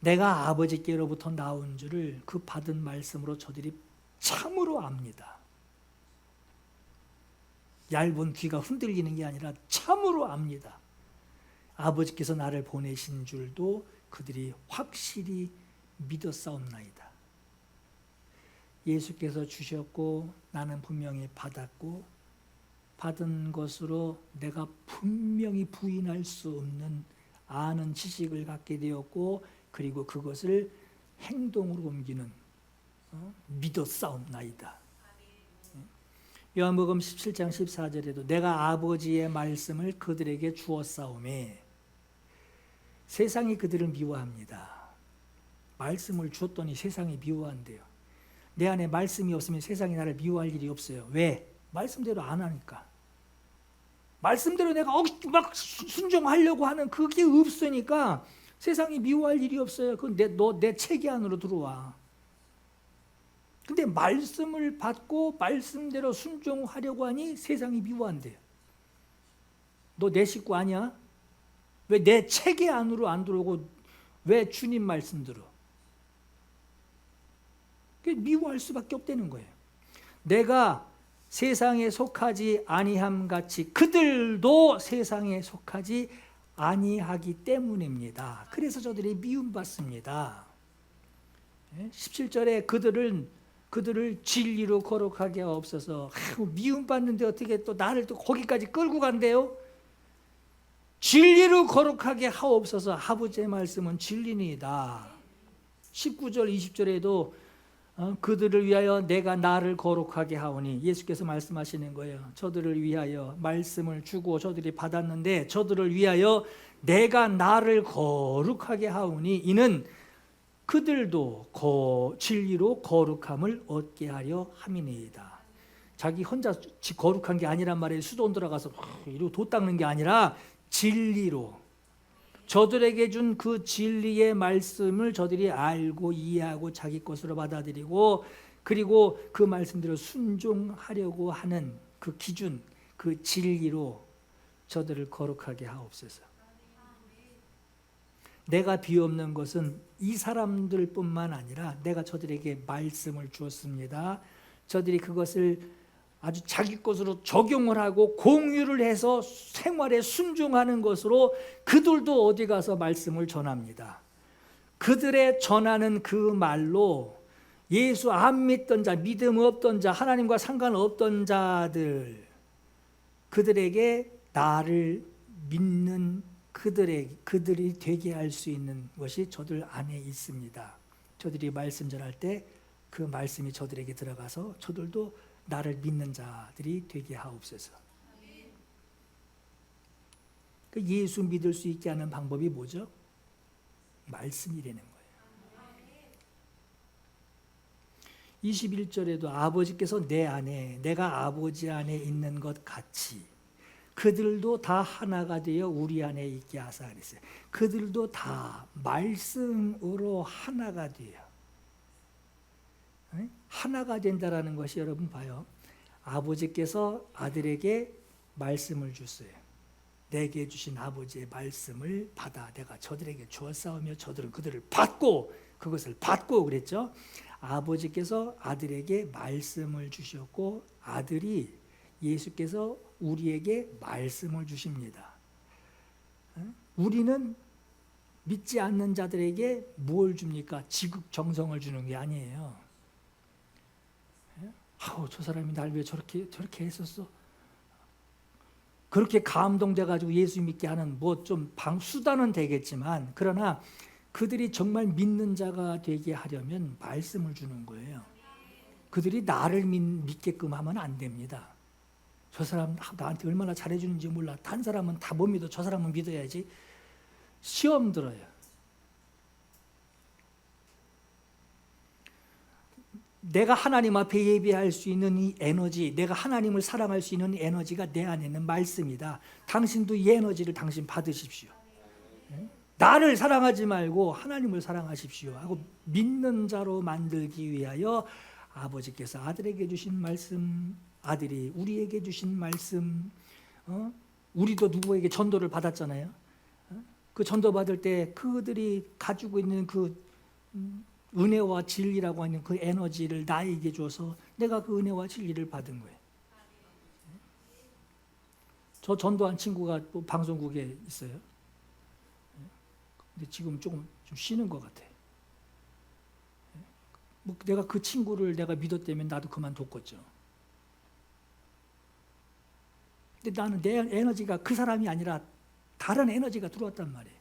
내가 아버지께로부터 나온 줄을 그 받은 말씀으로 저들이 참으로 압니다. 얇은 귀가 흔들리는 게 아니라 참으로 압니다. 아버지께서 나를 보내신 줄도 그들이 확실히 믿었사옵나이다. 예수께서 주셨고 나는 분명히 받았고 받은 것으로 내가 분명히 부인할 수 없는 아는 지식을 갖게 되었고 그리고 그것을 행동으로 옮기는 믿었사옵나이다. 요한복음 17장 14절에도 내가 아버지의 말씀을 그들에게 주었사오매 세상이 그들을 미워합니다. 말씀을 주었더니 세상이 미워한대요. 내 안에 말씀이 없으면 세상이 나를 미워할 일이 없어요. 왜? 말씀대로 안 하니까. 말씀대로 내가 막 순종하려고 하는 그게 없으니까 세상이 미워할 일이 없어요. 그건 너 내 체계 안으로 들어와. 근데 말씀을 받고 말씀대로 순종하려고 하니 세상이 미워한대요. 너 내 식구 아니야? 왜 내 체계 안으로 안 들어오고 왜 주님 말씀 들어? 미워할 수밖에 없다는 거예요. 내가 세상에 속하지 아니함 같이 그들도 세상에 속하지 아니하기 때문입니다. 그래서 저들이 미움받습니다. 17절에 그들을 진리로 거룩하게 하옵소서. 미움받는데 어떻게 또 나를 또 거기까지 끌고 간대요? 진리로 거룩하게 하옵소서. 아버지의 말씀은 진리니이다. 19절 20절에도 그들을 위하여 내가 나를 거룩하게 하오니 예수께서 말씀하시는 거예요. 저들을 위하여 말씀을 주고 저들이 받았는데 저들을 위하여 내가 나를 거룩하게 하오니 이는 그들도 진리로 거룩함을 얻게 하려 함이니이다. 자기 혼자 거룩한 게 아니란 말이에요. 수돈 들어가서 이러고 도 닦는 게 아니라 진리로 저들에게 준 그 진리의 말씀을 저들이 알고 이해하고 자기 것으로 받아들이고 그리고 그 말씀대로 순종하려고 하는 그 기준, 그 진리로 저들을 거룩하게 하옵소서. 내가 비옵는 것은 이 사람들뿐만 아니라 내가 저들에게 말씀을 주었습니다. 저들이 그것을 아주 자기 것으로 적용을 하고 공유를 해서 생활에 순종하는 것으로 그들도 어디 가서 말씀을 전합니다. 그들의 전하는 그 말로 예수 안 믿던 자, 믿음 없던 자, 하나님과 상관없던 자들, 그들에게 나를 믿는 그들이 되게 할 수 있는 것이 저들 안에 있습니다. 저들이 말씀 전할 때 그 말씀이 저들에게 들어가서 저들도 나를 믿는 자들이 되게 하옵소서. 그 예수 믿을 수 있게 하는 방법이 뭐죠? 말씀이라는 거예요. 21절에도 아버지께서 내 안에, 내가 아버지 안에 있는 것 같이 그들도 다 하나가 되어 우리 안에 있게 하사 그랬어요. 그들도 다 말씀으로 하나가 돼요. 하나가 된다라는 것이 여러분 봐요. 아버지께서 아들에게 말씀을 주세요. 내게 주신 아버지의 말씀을 받아 내가 저들에게 주었사오며 저들은 그들을 받고 그것을 받고 그랬죠. 아버지께서 아들에게 말씀을 주셨고 아들이 예수께서 우리에게 말씀을 주십니다. 우리는 믿지 않는 자들에게 뭘 줍니까? 지극정성을 주는 게 아니에요. 아우, 저 사람이 날 왜 저렇게 했었어? 그렇게 감동돼 가지고 예수 믿게 하는 뭐 좀 수단은 되겠지만, 그러나 그들이 정말 믿는 자가 되게 하려면 말씀을 주는 거예요. 그들이 나를 믿게끔 하면 안 됩니다. 저 사람 나한테 얼마나 잘해주는지 몰라. 다른 사람은 다 못 믿어. 저 사람은 믿어야지. 시험 들어요. 내가 하나님 앞에 예배할 수 있는 이 에너지, 내가 하나님을 사랑할 수 있는 에너지가 내 안에 있는 말씀이다. 당신도 이 에너지를 당신 받으십시오. 나를 사랑하지 말고 하나님을 사랑하십시오 하고 믿는 자로 만들기 위하여 아버지께서 아들에게 주신 말씀, 아들이 우리에게 주신 말씀, 우리도 누구에게 전도를 받았잖아요. 그 전도 받을 때 그들이 가지고 있는 그 은혜와 진리라고 하는 그 에너지를 나에게 줘서 내가 그 은혜와 진리를 받은 거예요. 저 전도한 친구가 또 방송국에 있어요. 근데 지금 조금 좀 쉬는 것 같아. 뭐 내가 그 친구를 내가 믿었다면 나도 그만뒀겠죠. 근데 나는 내 에너지가 그 사람이 아니라 다른 에너지가 들어왔단 말이에요.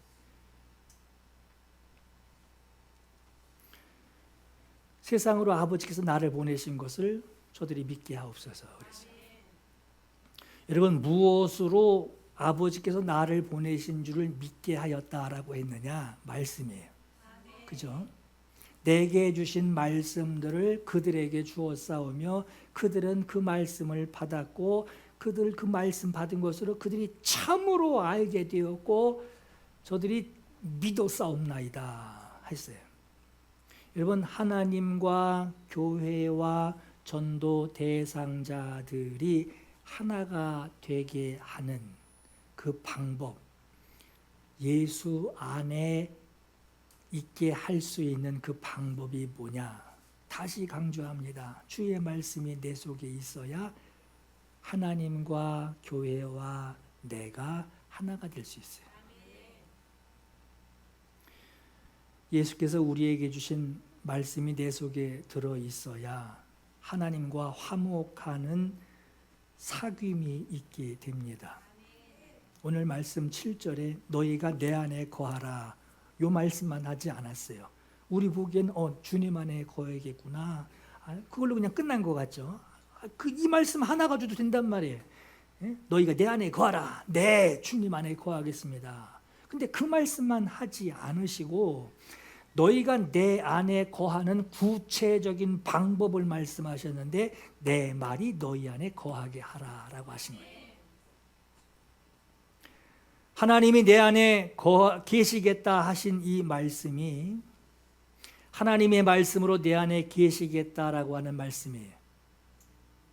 세상으로 아버지께서 나를 보내신 것을 저들이 믿게 하옵소서 그랬어요. 여러분, 무엇으로 아버지께서 나를 보내신 줄을 믿게 하였다라고 했느냐? 말씀이에요. 그죠? 내게 주신 말씀들을 그들에게 주었사오며 그들은 그 말씀을 받았고 그들 그 말씀 받은 것으로 그들이 참으로 알게 되었고 저들이 믿었사옵나이다 했어요. 여러분, 하나님과 교회와 전도 대상자들이 하나가 되게 하는 그 방법, 예수 안에 있게 할 수 있는 그 방법이 뭐냐? 다시 강조합니다. 주의 말씀이 내 속에 있어야 하나님과 교회와 내가 하나가 될 수 있어요. 예수께서 우리에게 주신 말씀이 내 속에 들어 있어야 하나님과 화목하는 사귐이 있게 됩니다. 오늘 말씀 7절에 너희가 내 안에 거하라, 이 말씀만 하지 않았어요. 우리 보기엔 주님 안에 거하겠구나, 그걸로 그냥 끝난 것 같죠. 이 말씀 하나 가지고도 된단 말이에요. 너희가 내 안에 거하라, 네, 주님 안에 거하겠습니다. 근데 그 말씀만 하지 않으시고 너희가 내 안에 거하는 구체적인 방법을 말씀하셨는데 내 말이 너희 안에 거하게 하라라고 하신 거예요. 하나님이 내 안에 계시겠다 하신 이 말씀이 하나님의 말씀으로 내 안에 계시겠다라고 하는 말씀이에요.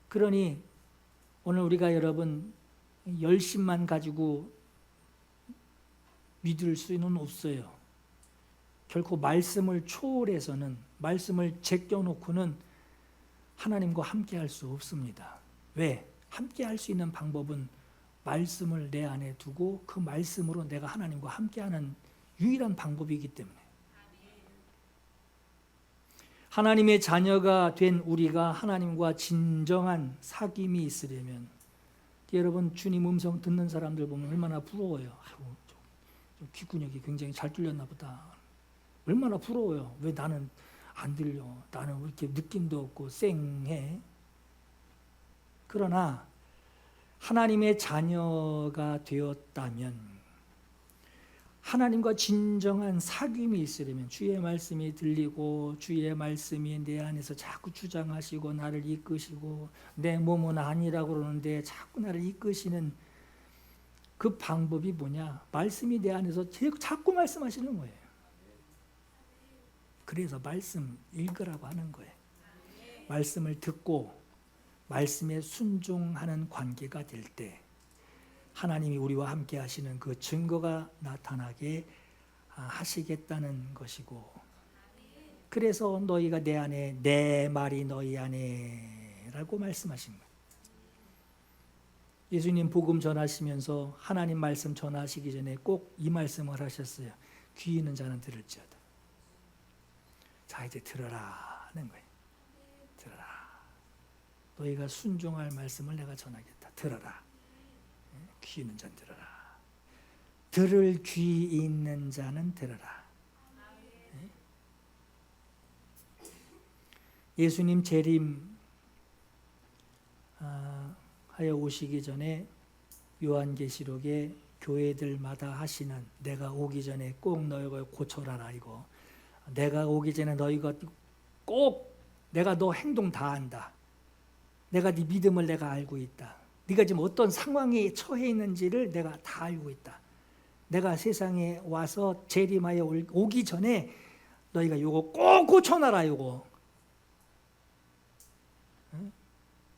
그러니 오늘 우리가 여러분 열심만 가지고 믿을 수는 없어요. 결코 말씀을 초월해서는, 말씀을 제껴놓고는 하나님과 함께 할 수 없습니다. 왜? 함께 할 수 있는 방법은 말씀을 내 안에 두고 그 말씀으로 내가 하나님과 함께하는 유일한 방법이기 때문에. 하나님의 자녀가 된 우리가 하나님과 진정한 사귐이 있으려면, 여러분 주님 음성 듣는 사람들 보면 얼마나 부러워요. 아이고, 좀 귓구녕이 굉장히 잘 뚫렸나 보다. 얼마나 부러워요. 왜 나는 안 들려? 나는 왜 이렇게 느낌도 없고 쌩해? 그러나 하나님의 자녀가 되었다면, 하나님과 진정한 사귐이 있으려면, 주의 말씀이 들리고 주의 말씀이 내 안에서 자꾸 주장하시고 나를 이끄시고, 내 몸은 아니라고 그러는데 자꾸 나를 이끄시는 그 방법이 뭐냐? 말씀이 내 안에서 자꾸 말씀하시는 거예요. 그래서 말씀 읽으라고 하는 거예요. 말씀을 듣고 말씀에 순종하는 관계가 될 때 하나님이 우리와 함께 하시는 그 증거가 나타나게 하시겠다는 것이고, 그래서 너희가 내 안에, 내 말이 너희 안에 라고 말씀하신 거예요. 예수님 복음 전하시면서 하나님 말씀 전하시기 전에 꼭 이 말씀을 하셨어요. 귀 있는 자는 들을지어다. 자, 이제 들어라 하는 거예요. 들어라. 너희가 순종할 말씀을 내가 전하겠다. 들어라. 귀 있는 자는 들어라. 들을 귀 있는 자는 들어라. 예수님 재림 하여 오시기 전에 요한계시록에 교회들마다 하시는, 내가 오기 전에 꼭 너희가 고쳐라라, 이거. 내가 오기 전에 너희가 꼭, 내가 너 행동 다 안다. 내가 네 믿음을 내가 알고 있다. 네가 지금 어떤 상황에 처해 있는지를 내가 다 알고 있다. 내가 세상에 와서 재림하여 오기 전에 너희가 요거 꼭 고쳐놔라, 요거.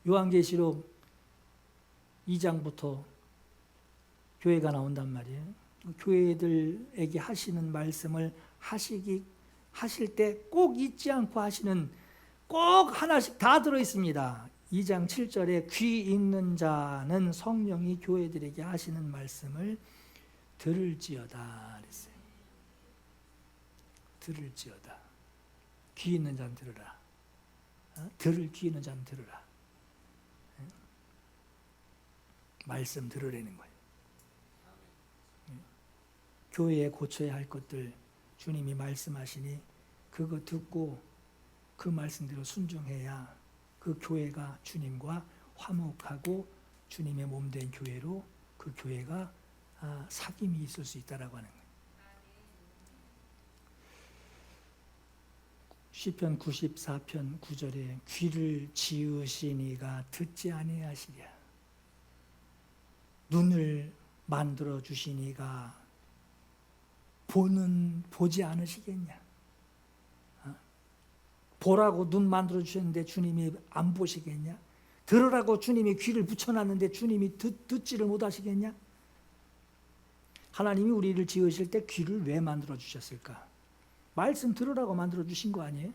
요한계시록 2장부터 교회가 나온단 말이에요. 교회들에게 하시는 말씀을 하실 때 꼭 잊지 않고 하시는, 꼭 하나씩 다 들어있습니다. 2장 7절에 귀 있는 자는 성령이 교회들에게 하시는 말씀을 들을지어다 그랬어요. 들을지어다. 귀 있는 자는 들으라. 들을 귀 있는 자는 들으라. 말씀 들으라는 거예요. 교회에 고쳐야 할 것들 주님이 말씀하시니 그거 듣고 그 말씀대로 순종해야 그 교회가 주님과 화목하고 주님의 몸된 교회로 그 교회가 사귐이 있을 수 있다라고 하는 거예요. 시편 94편 9절에 귀를 지으시니가 듣지 아니하시랴. 눈을 만들어 주시니가 보지 않으시겠냐. 보라고 눈 만들어 주셨는데 주님이 안 보시겠냐. 들으라고 주님이 귀를 붙여놨는데 주님이 듣지를 못하시겠냐. 하나님이 우리를 지으실 때 귀를 왜 만들어 주셨을까? 말씀 들으라고 만들어 주신 거 아니에요?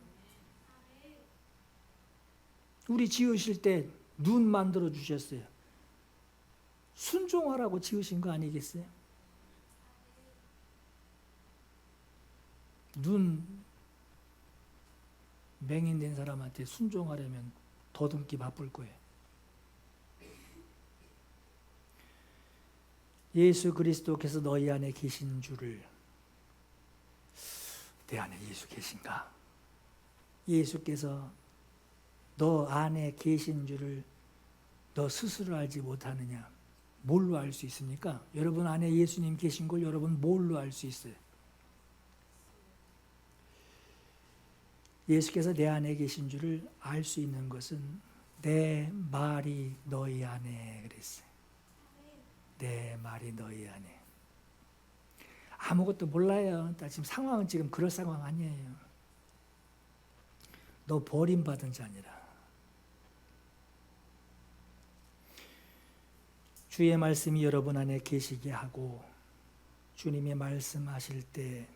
우리 지으실 때 눈 만들어 주셨어요. 순종하라고 지으신 거 아니겠어요? 눈 맹인된 사람한테 순종하려면 더듬기 바쁠 거예요. 예수 그리스도께서 너희 안에 계신 줄을, 내 안에 예수 계신가? 예수께서 너 안에 계신 줄을 너 스스로 알지 못하느냐? 뭘로 알 수 있습니까? 여러분 안에 예수님 계신 걸 여러분 뭘로 알 수 있어요? 예수께서 내 안에 계신 줄을 알 수 있는 것은 내 말이 너희 안에 그랬어요. 내 말이 너희 안에. 아무것도 몰라요. 지금 상황은 지금 그럴 상황 아니에요. 너 버림받은 자니라. 주의 말씀이 여러분 안에 계시게 하고 주님이 말씀하실 때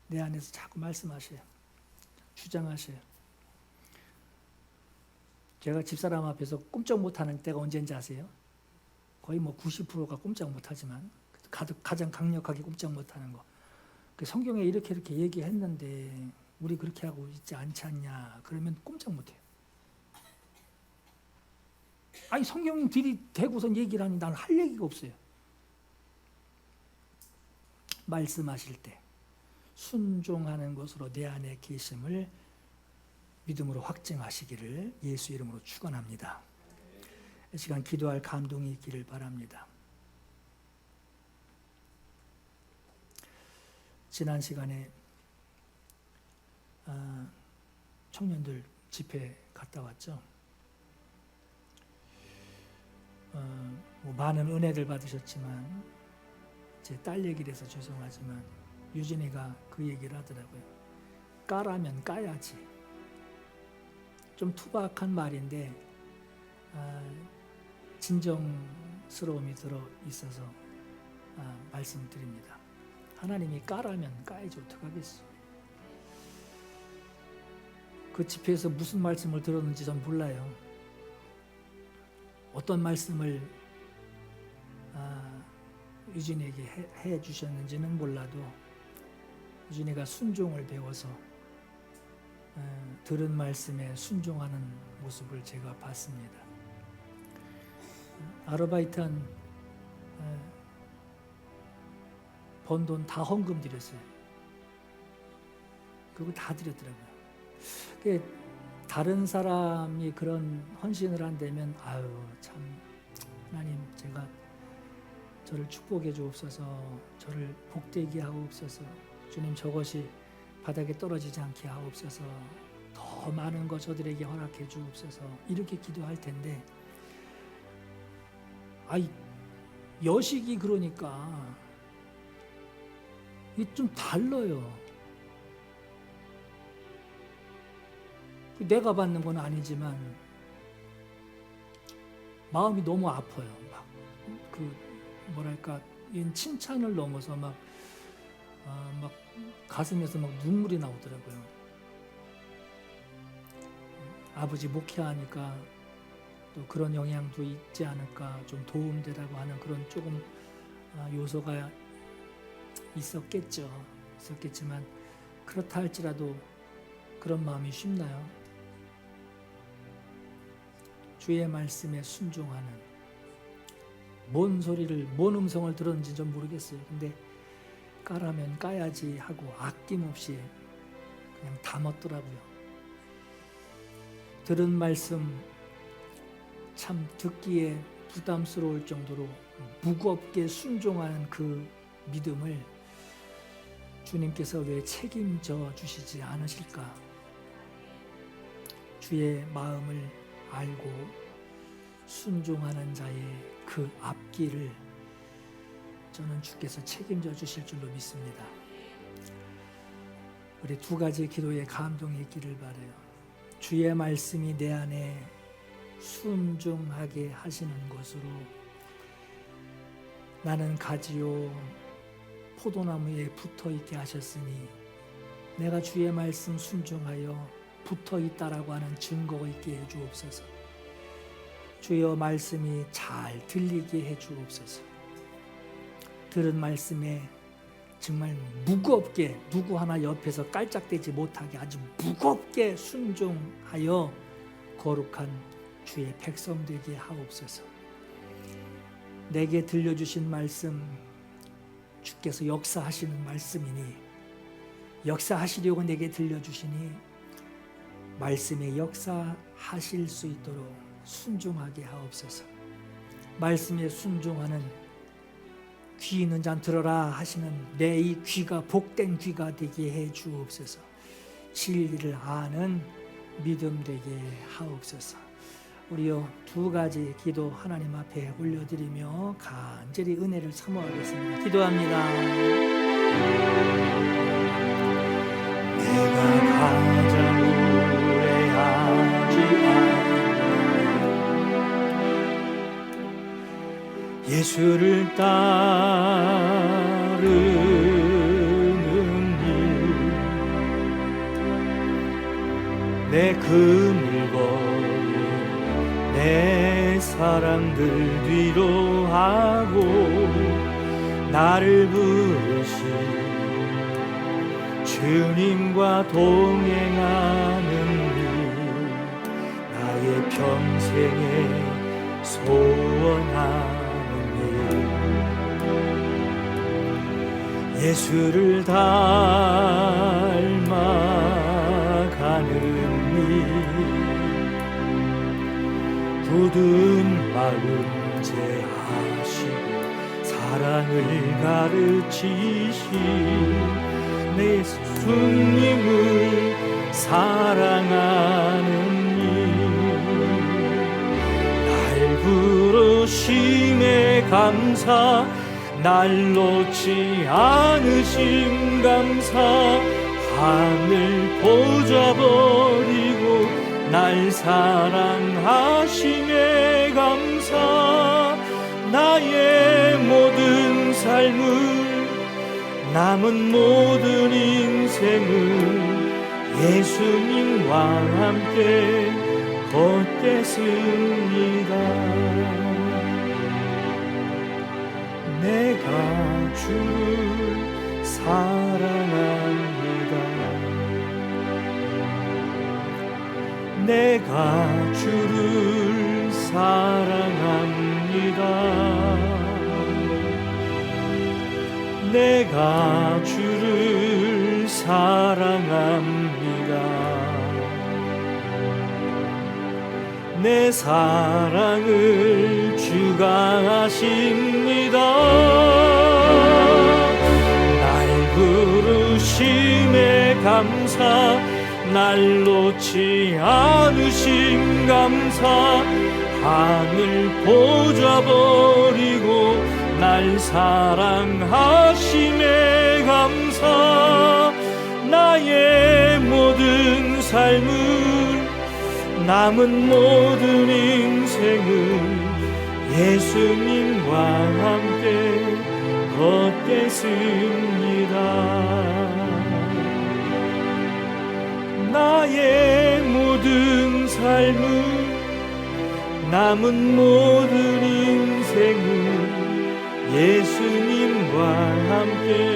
내 안에서 자꾸 말씀하셔요. 주장하셔요. 제가 집사람 앞에서 꼼짝 못하는 때가 언제인지 아세요? 거의 90%가 꼼짝 못하지만 가장 강력하게 꼼짝 못하는 거. 성경에 이렇게 얘기했는데 우리 그렇게 하고 있지 않지 않냐 그러면 꼼짝 못해요. 아니 성경들이 대고선 얘기를 하니 나는 할 얘기가 없어요. 말씀하실 때 순종하는 것으로 내 안에 계심을 믿음으로 확증하시기를 예수 이름으로 축원합니다. 이 시간 기도할 감동이 있기를 바랍니다. 지난 시간에 청년들 집회 갔다 왔죠. 뭐 많은 은혜를 받으셨지만 제 딸 얘기를 해서 죄송하지만 유진이가 그 얘기를 하더라고요. 까라면 까야지. 좀 투박한 말인데 진정스러움이 들어 있어서 말씀드립니다. 하나님이 까라면 까야지 어떡하겠어. 그 집회에서 무슨 말씀을 들었는지 전 몰라요. 어떤 말씀을 유진이에게 해 주셨는지는 몰라도 유진이가 순종을 배워서 들은 말씀에 순종하는 모습을 제가 봤습니다. 아르바이트한 번 돈 다 헌금 드렸어요. 그거 다 드렸더라고요. 다른 사람이 그런 헌신을 한다면 아유 참 하나님 제가 저를 축복해 주옵소서, 저를 복되게 하옵소서, 주님 저것이 바닥에 떨어지지 않게 하옵소서, 더 많은 것 저들에게 허락해 주옵소서 이렇게 기도할 텐데 여식이 그러니까 이게 좀 달라요. 내가 받는 건 아니지만 마음이 너무 아파요. 막 뭐랄까 칭찬을 넘어서 막 가슴에서 막 눈물이 나오더라고요. 아버지 목회하니까 또 그런 영향도 있지 않을까, 좀 도움되라고 하는 그런 조금 요소가 있었겠지만 그렇다 할지라도 그런 마음이 쉽나요? 주의 말씀에 순종하는, 뭔 음성을 들었는지 좀 모르겠어요. 근데 까라면 까야지 하고 아낌없이 그냥 담았더라고요. 들은 말씀 참 듣기에 부담스러울 정도로 무겁게 순종하는 그 믿음을 주님께서 왜 책임져 주시지 않으실까? 주의 마음을 알고 순종하는 자의 그 앞길을 저는 주께서 책임져 주실 줄로 믿습니다. 우리 두 가지 기도에 감동이 있기를 바라요. 주의 말씀이 내 안에 순종하게 하시는 것으로 나는 가지요 포도나무에 붙어있게 하셨으니 내가 주의 말씀 순종하여 붙어있다라고 하는 증거가 있게 해주옵소서. 주여 말씀이 잘 들리게 해주옵소서. 들은 말씀에 정말 무겁게 누구 하나 옆에서 깔짝대지 못하게 아주 무겁게 순종하여 거룩한 주의 백성 되게 하옵소서. 내게 들려주신 말씀 주께서 역사하시는 말씀이니 역사하시려고 내게 들려주시니 말씀에 역사하실 수 있도록 순종하게 하옵소서. 말씀에 순종하는 귀 있는 자 들어라 하시는 내 이 귀가 복된 귀가 되게 해 주옵소서. 진리를 아는 믿음 되게 하옵소서. 우리요 두 가지 기도 하나님 앞에 올려드리며 간절히 은혜를 사모하겠습니다. 기도합니다. 내가 가장 우회하지 않는 예수를 따르는 일, 내 금을 거는 내 사랑들 뒤로 하고 나를 부르신 주님과 동행하는 일 나의 평생에 소원하는 일 예수를 닮아가는 일 굳은 마음 제하시고 사랑을 가르치신 내 예수님을 사랑하는 일 날 부르심에 감사 날 놓지 않으심 감사 하늘 보좌 버리고 날 사랑하심에 감사 나의 모든 삶을 남은 모든 인생을 예수님과 함께 걷겠습니다. 내가 주를 사랑합니다. 내가 주를 사랑합니다. 내가 주를 사랑합니다. 내 사랑을 주가 아십니다. 날 부르심에 감사 날 놓지 않으심 감사 하늘 보좌 버리고 날 사랑하심에 감사 나의 모든 삶을 남은 모든 인생을 예수님과 함께 걷겠습니다. 나의 모든 삶을 남은 모든 인생을 예수님과 함께